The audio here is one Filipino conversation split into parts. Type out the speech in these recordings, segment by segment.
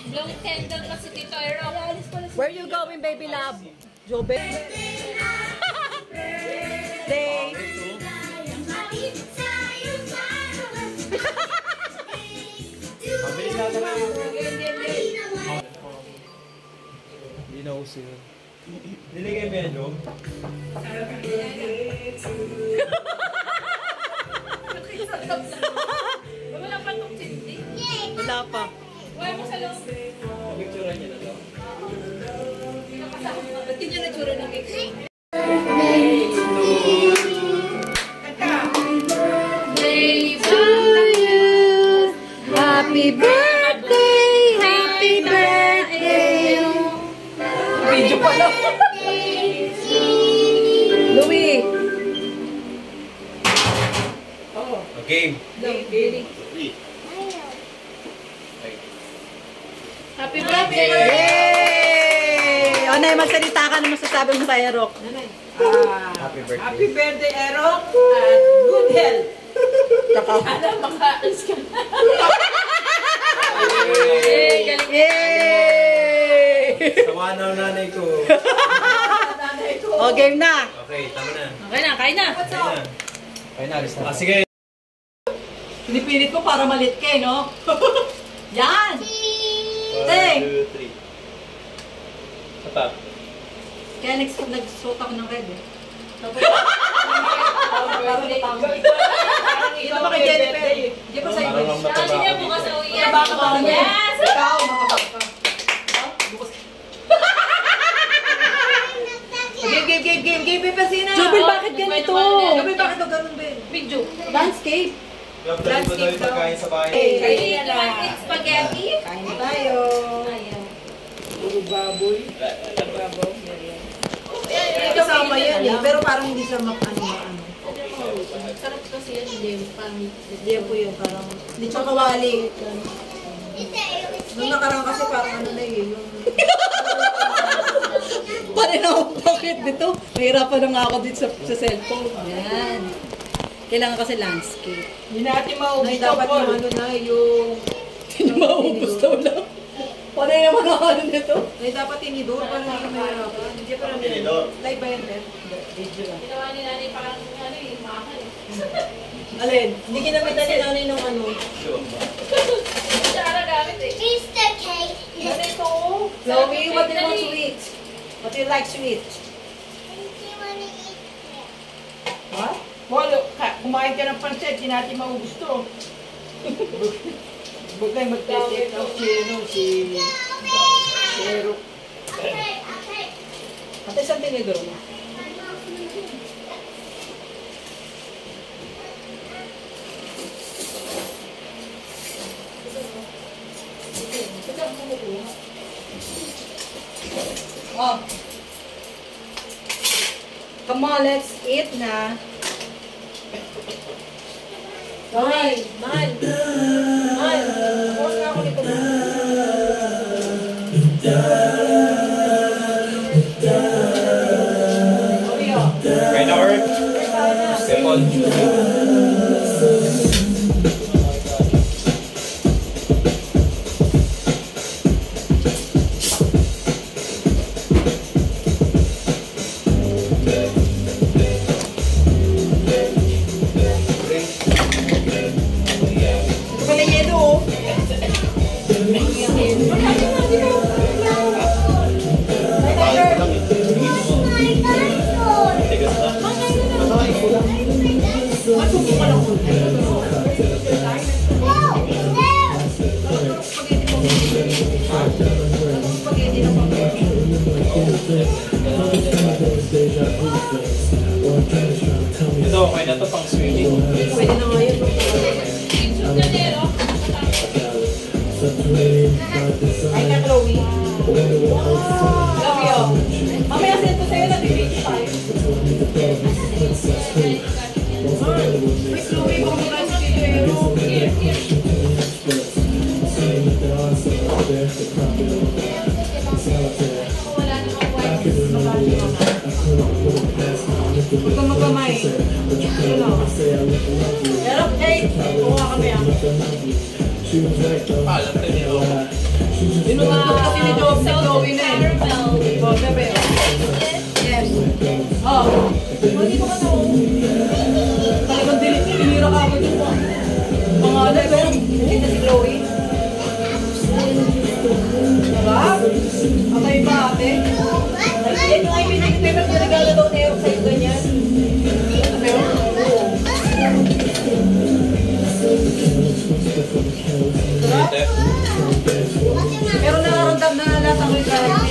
Blow candle pa si Tito Ero. Where you going, baby love? Jobe. Day. Mabilis natin na. Hindi na uso yun. Niligay mo yan, Joe? Wala pa itong chindi. Wala pa. Wala mo sa loob. Picture niya na to. Ba't yun yung natsura ng cake? Happy birthday! Happy birthday! Video pa lang. Louie! Okay. Happy birthday! Yay! O, Nay, magsalita ka na masasabi mo sa Erok. Happy birthday. Happy birthday, Erok! At good health! Ano, makaalis ka na. Yay! Tawa na ang nanay ko. O, game na. Okay, tama na. Okay na, kain na. Kain na. Kain na, alis na. Sige. Pinipilit ko para malit ka, no? Yan! 1, Hey! 2, 3. Sapa. Kaya nagsuot ako ng red, eh. Ito ba kay Jennifer? Di ba sa'yo? Parang mataba. Kasi niya bukas sa uyan. Baka pa rin. Yes! Ikaw, makabak ka. Game, Pepesina. Jubil, bakit ganito? Jubil, bakit ito ganun, Ben? Video. Landscape. Dali mo daw yung pagkain sa bahay. Kain na lang. Spaghetti. Kain na tayo. Ayaw. Puro baboy. Baboy. Kasama yan, eh. Pero parang hindi siya ano. Sarap kasi yan. Hindi parang... Hindi po yun, parang... Hindi siya kawali. Nung nakarang kasi parang ano na yun. Paano na akong pocket dito? Mahirapan na nga ako dito sa cellphone. Yan. Kailangan kasi landscape. Hindi natin maubos Ay, dapat yung ano na, yung... Hindi maubos daw lang. Paano yung mga ano nito? Ay, dapat tinidor para hindi ka mahirapan. Hindi pa namin. Tinidor? Live ba yan, Beth? Video lang. Ginawa ni nanay parang ano eh, mahal eh. Alin? Hindi kinamitan ni nanay nung ano. Hindi siya gamit eh. Easter cake. Ganito. Chloe, what do you want to eat? What do you like to eat? Do you want to eat it? What? Polo, kumain ka ng pansit, hindi natin maubos to. Huwag kayong mag-take out si Erok. Okay, okay. Ate, saan tinidor mo? Oh. Come on, let's eat na. Mahal, mahal. Mahal. Tapos na ako nito. Okay na, Art? Step on. Ito, okay na ito pang swimming. Pwede na nga yun. Ay na, Chloe. Love you. Mamaya send ko sa'yo na bibigyan tayo. Ay, Chloe, baka mag-alas dito eh. Huwag ka magkamay. Ano? Erok, hey! Kuha kami ah. Alam ko niya ako. Inututok kasi ni Joey na eh. Oh, sabi. Yes. Oh. Hindi ko ka na. Talagang tinira ka agad yung pangalan. Pero hindi na si Chloe. Sarap. Abay ba ate? Yan yung ay pinag-paper na regalo daw na Eric sa'yo ganyan. Sabi mo? Oo. Sarap. Pero nararamdam na lasang ko yung karang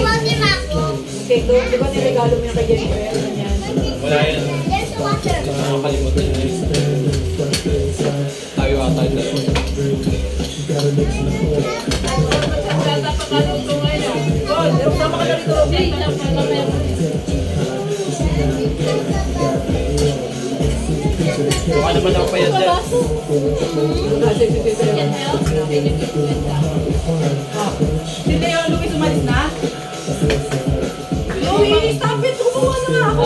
cake doon. Di ba niregalo mo yung kay Jennifer? Ganyan. Wala yan. Hindi ko nakakalimutan yun. Tayo ata yung dalawa. God, sama ka na rito. Mukha naman ako pa yan dyan. Hindi yung Luis umalis na? Louie, stop it! Gumawa na nga ako!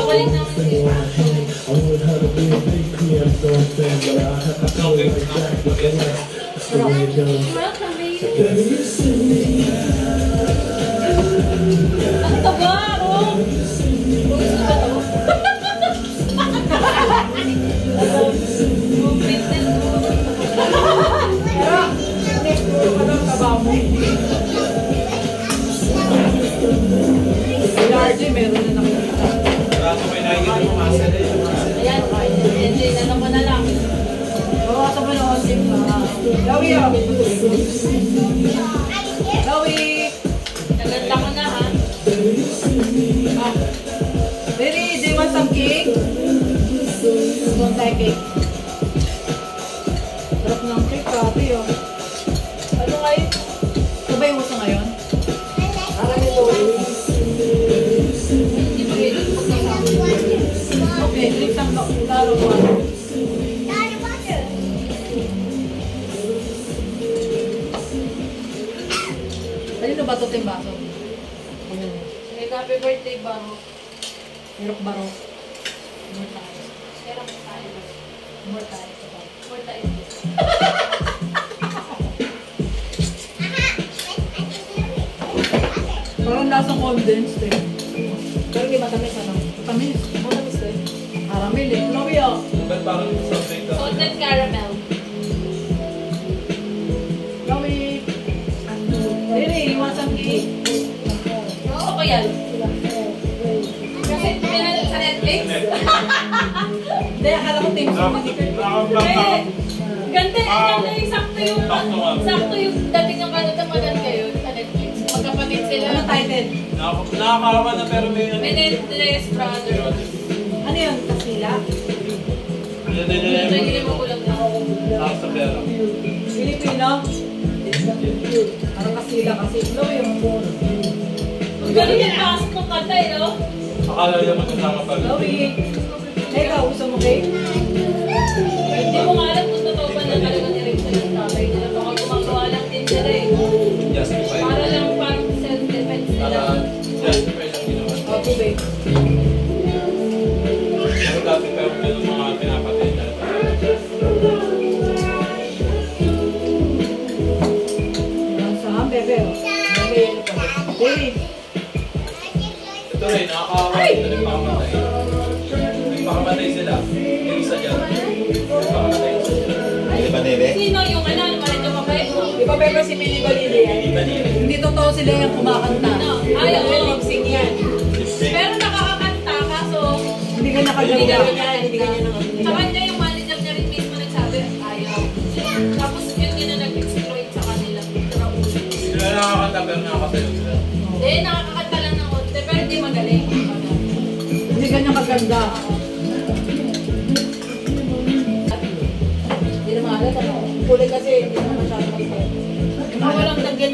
Ang taba, oh! Gusto ba to? Pero, next to ano ang taba mo? Si RJ, meron na nakikita. Kaso may nakikita mo muscle eh. Ayan, enjoy na naman na lang. Bawasan mo na onsin ka. Lawi ah! Lawi! Naganda ko na, ha? Ah. Very, do you want some cake? Don't like cake. Sarap ng cake, grabe oh. Ano kayo? Ito ba yung uso ngayon? Parang ito Hindi mo yun yung pagkakasama. okay, drink some lalo mo. Kanino ba ito yung baso? Happy birthday, Baro. Hirok baro. More tayo. Kaya mo tayo. More tayo. More tayo. Parang lasang condensed eh. Pero hindi matamis ano? Matamis. Matamis eh. Caramel eh. Lawi ah. Ba't parang something ka? Salted caramel. Lawi. Really, you want some cake? Gusto ko yan. Kasi pinanood sa Netflix. Hindi, akala ko team song. Eh, ganda yung sakto yung dating yung kanatapanan kayo sa Netflix. Magkapatid sila. Ano title? Nakakawa na pero may ano. Menendez Brothers. Ano yun? Kasila? Hindi mo kulang na. Tapos sa pera. Filipino? Parang kasila kasi. Lawi yung Ang galing yung pasok ng kanta eh, no? Akala niya magkasama pa rin. Lawi. Ikaw, gusto mo cake? Hindi mo nga alam kung totoo ba na talaga ni-rape ng tatay nila. Baka gumagawa lang din sila eh. Justify. Para lang parang self-defense nila. Para justify lang ginawa. O, tubig. Pero dati pa yung ganun mga pinapatay na. Saan, bebe? Bebe, ano pa? Hey! Ito rin, nakakawa. Ito nagpakamatay. Nagpakamatay sila. Yung isa dyan. Nagpakamatay yung isa dyan. Di ba, Nebe? Sino yung ano, malit yung mabait mo? Di ba bebe si Millie Balili yan? Hindi totoo sila yung kumakanta. No. Ay, oo. Lip-sync yan. Pero nakakakanta kaso Hindi ka nakaganda. Hindi ka niya sa kanya yung manager niya rin mismo nagsabi, ayaw. Tapos yun yun na nag-exploit sa kanila. Sila nakakanta pero nakakatayo sila. Eh, nakakakanta lang ng konti, pero hindi magaling. Hindi ka niya kaganda. Hindi na maalat ano. Kulay kasi hindi na masyadong mag-set. Walang naggan